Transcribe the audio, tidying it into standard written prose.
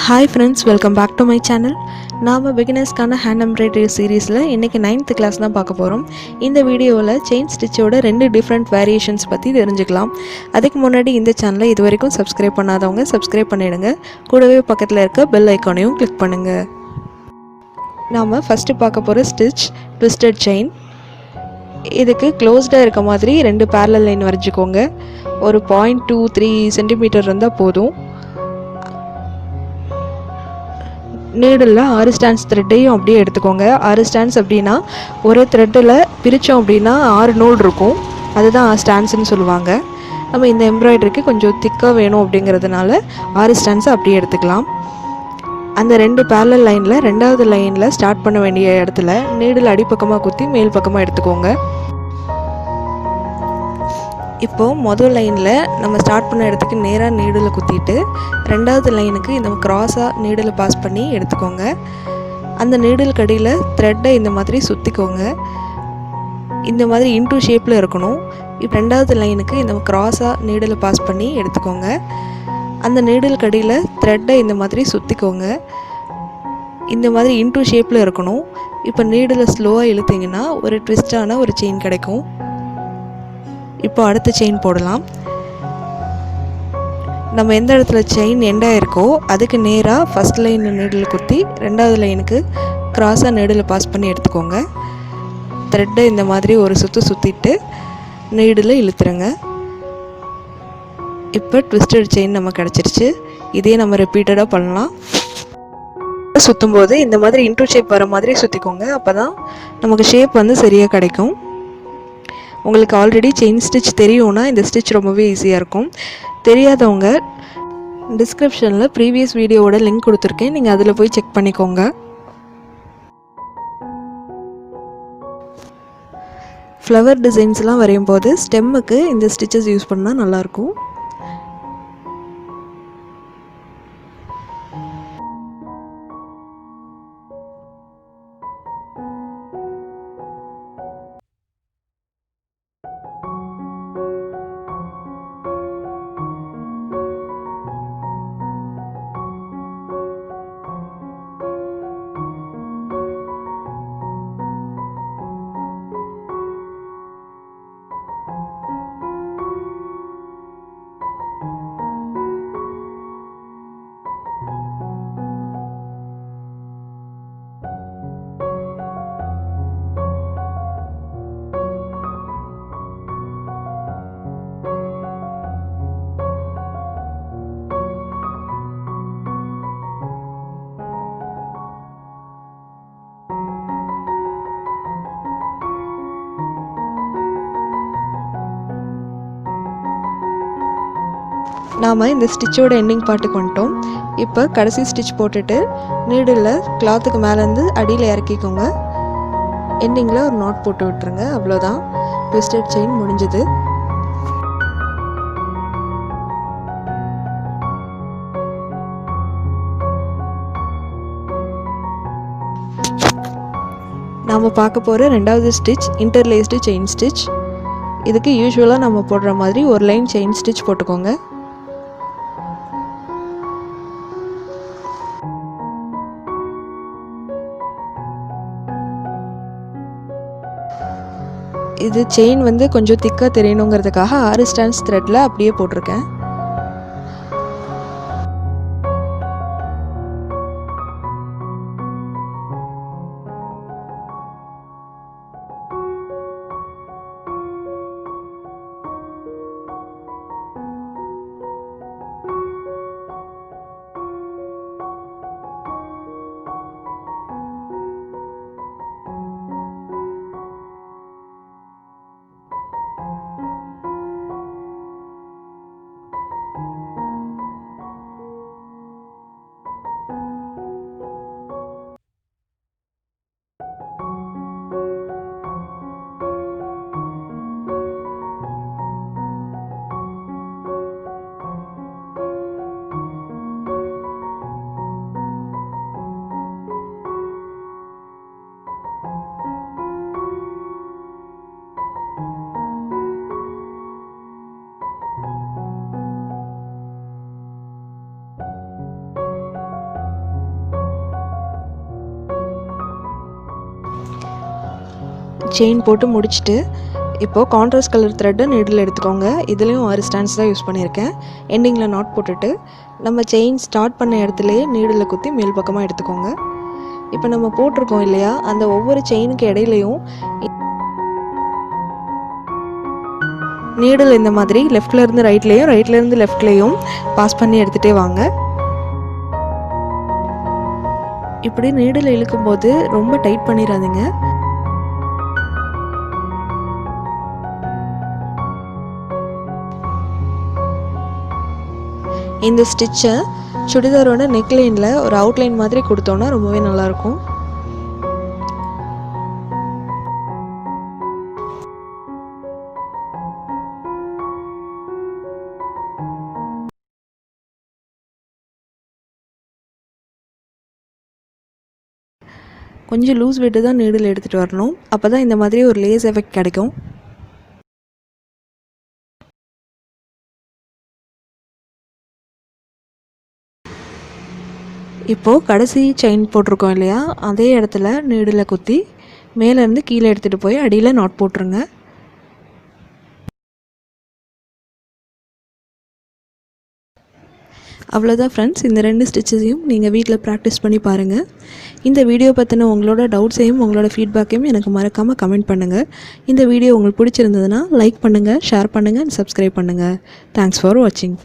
Hi friends, welcome back to my channel. நாம beginnersக்கான hand embroidery சீரீஸில் இன்றைக்கி 9th கிளாஸ் தான் பார்க்க போகிறோம். இந்த வீடியோவில் செயின் ஸ்டிச்சோட 2 டிஃப்ரெண்ட் வேரியேஷன்ஸ் பற்றி தெரிஞ்சுக்கலாம். அதுக்கு முன்னாடி இந்த சேனலை இது வரைக்கும் சப்ஸ்கிரைப் பண்ணாதவங்க சப்ஸ்கிரைப் பண்ணிவிடுங்க. கூடவே பக்கத்தில் இருக்க பெல் ஐக்கானையும் கிளிக் பண்ணுங்கள். நாம் ஃபஸ்ட்டு பார்க்க போகிற ஸ்டிச் ட்விஸ்டட் செயின். இதுக்கு க்ளோஸ்டாக இருக்க மாதிரி 2 பேரலல் லைன் வரைஞ்சிக்கோங்க. ஒரு 0.23 சென்டிமீட்டர் இருந்தால் போதும். நீடில் 6 ஸ்டாண்ட்ஸ் த்ரெட்டையும் அப்படியே எடுத்துக்கோங்க. 6 ஸ்டாண்ட்ஸ் அப்படின்னா ஒரு த்ரெட்டில் பிரித்தோம் அப்படின்னா 6 நூல் இருக்கும். அதுதான் ஸ்டாண்ட்ஸ்ன்னு சொல்லுவாங்க. நம்ம இந்த எம்ப்ராய்டரிக்கு கொஞ்சம் திக்காக வேணும் அப்படிங்கிறதுனால 6 ஸ்டாண்ட்ஸை அப்படியே எடுத்துக்கலாம். அந்த 2 பேரலல் லைனில் 2வது லைனில் ஸ்டார்ட் பண்ண வேண்டிய இடத்துல நீடில் அடிப்பக்கமாக குத்தி மேல் பக்கமாக எடுத்துக்கோங்க. இப்போது முதல் லைனில் நம்ம ஸ்டார்ட் பண்ண இடத்துக்கு நேராக நீடில் குத்திட்டு 2வது லைனுக்கு இந்த க்ராஸாக நீடில் பாஸ் பண்ணி எடுத்துக்கோங்க. அந்த நீடில் கடியில் த்ரெட்டை இந்த மாதிரி சுற்றிக்கோங்க. இந்த மாதிரி இன்டூ ஷேப்பில் இருக்கணும். இப்போ 2வது லைனுக்கு இந்த க்ராஸாக நீடில் பாஸ் பண்ணி எடுத்துக்கோங்க. அந்த நீடில் கடியில் த்ரெட்டை இந்த மாதிரி சுற்றிக்கோங்க. இந்த மாதிரி இன்டூ ஷேப்பில் இருக்கணும். இப்போ நீடில் ஸ்லோவாக இழுத்திங்கன்னா ஒரு ட்விஸ்டான ஒரு செயின் கிடைக்கும். இப்போ அடுத்த செயின் போடலாம். நம்ம எந்த இடத்துல செயின் எண்டாக இருக்கோ அதுக்கு நேராக ஃபஸ்ட் லைன் நீடில் குத்தி 2வது லைனுக்கு க்ராஸாக நீடில் பாஸ் பண்ணி எடுத்துக்கோங்க. த்ரெட்டை இந்த மாதிரி ஒரு சுற்றிட்டு நீடில் இழுத்துருங்க. இப்போ ட்விஸ்டட் செயின் நம்ம கிடச்சிருச்சு. இதே நம்ம ரிப்பீட்டடாக பண்ணலாம். சுற்றும் போது இந்த மாதிரி இன்டூ ஷேப் வர மாதிரி சுற்றிக்கோங்க. அப்போ தான் நமக்கு ஷேப் வந்து சரியாக கிடைக்கும். உங்களுக்கு ஆல்ரெடி செயின் ஸ்டிச் தெரியும்னா இந்த ஸ்டிச் ரொம்பவே ஈஸியாக இருக்கும். தெரியாதவங்க டிஸ்கிரிப்ஷனில் ப்ரீவியஸ் வீடியோவோட லிங்க் கொடுத்துருக்கேன், நீங்கள் அதில் போய் செக் பண்ணிக்கோங்க. ஃப்ளவர் டிசைன்ஸ்லாம் வரையும் போது ஸ்டெம்முக்கு இந்த ஸ்டிச்சஸ் யூஸ் பண்ணால் நல்லாயிருக்கும். நாம் இந்த ஸ்டிச்சோட எண்டிங் பார்ட்டுக்கு வந்துட்டோம். இப்போ கடைசி ஸ்டிச் போட்டுட்டு நீடில் கிளாத்துக்கு மேலேருந்து அடியில் இறக்கிக்கோங்க. எண்டிங்கில் ஒரு நாட் போட்டு விட்டுருங்க. அவ்வளோதான், ட்விஸ்டட் செயின் முடிஞ்சது. நாம் பார்க்க போகிற 2வது ஸ்டிச் இன்டர்லேஸ்டு செயின் ஸ்டிச். இதுக்கு யூஸ்வலாக நம்ம போடுற மாதிரி ஒரு லைன் செயின் ஸ்டிச் போட்டுக்கோங்க. இது செயின் வந்து கொஞ்சம் திக்காக தெரியணுங்கிறதுக்காக 6 ஸ்டாண்ட்ஸ் த்ரெட்டில் அப்படியே போட்டிருக்கேன். செயின் போட்டு முடிச்சுட்டு இப்போது கான்ட்ராஸ்ட் கலர் த்ரெட்டை நீடில் எடுத்துக்கோங்க. இதுலேயும் 6 ஸ்டாண்ட்ஸ் தான் யூஸ் பண்ணியிருக்கேன். எண்டிங்கில் நாட் போட்டுட்டு நம்ம செயின் ஸ்டார்ட் பண்ண இடத்துலையே நீடில் குத்தி மேல் பக்கமாக எடுத்துக்கோங்க. இப்போ நம்ம போட்டிருக்கோம் இல்லையா, அந்த ஒவ்வொரு செயினுக்கு இடையிலையும் நீடில் இந்த மாதிரி லெஃப்ட்லேருந்து ரைட்லேயும் ரைட்லேருந்து லெஃப்ட்லேயும் பாஸ் பண்ணி எடுத்துகிட்டே வாங்க. இப்படி நீடில் இழுக்கும்போது ரொம்ப டைட் பண்ணிடாதீங்க. இந்த ஸ்டிச்சை சுடிதாரோட நெக்லைனில் ஒரு அவுட்லைன் மாதிரி கொடுத்தோன்னா ரொம்பவே நல்லாயிருக்கும். கொஞ்சம் லூஸ் விட்டு தான் நீடில் எடுத்துகிட்டு வரணும். அப்போ தான் இந்த மாதிரி ஒரு லேஸ் எஃபெக்ட் கிடைக்கும். இப்போது கடைசி செயின் போட்டிருக்கோம் இல்லையா, அதே இடத்துல நீடில் குத்தி மேலேருந்து கீழே எடுத்துகிட்டு போய் அடியில் நாட் போட்டுருங்க. அவ்வளோதான் ஃப்ரெண்ட்ஸ். இந்த 2 ஸ்டிச்சஸையும் நீங்கள் வீட்டில் ப்ராக்டிஸ் பண்ணி பாருங்கள். இந்த வீடியோ பற்றின உங்களோட டவுட்ஸையும் உங்களோட ஃபீட்பேக்கையும் எனக்கு மறக்காமல் கமெண்ட் பண்ணுங்கள். இந்த வீடியோ உங்களுக்கு பிடிச்சிருந்ததுன்னா லைக் பண்ணுங்கள், ஷேர் பண்ணுங்கள் அண்ட் சப்ஸ்கிரைப் பண்ணுங்கள். தேங்க்ஸ் ஃபார் வாட்சிங்.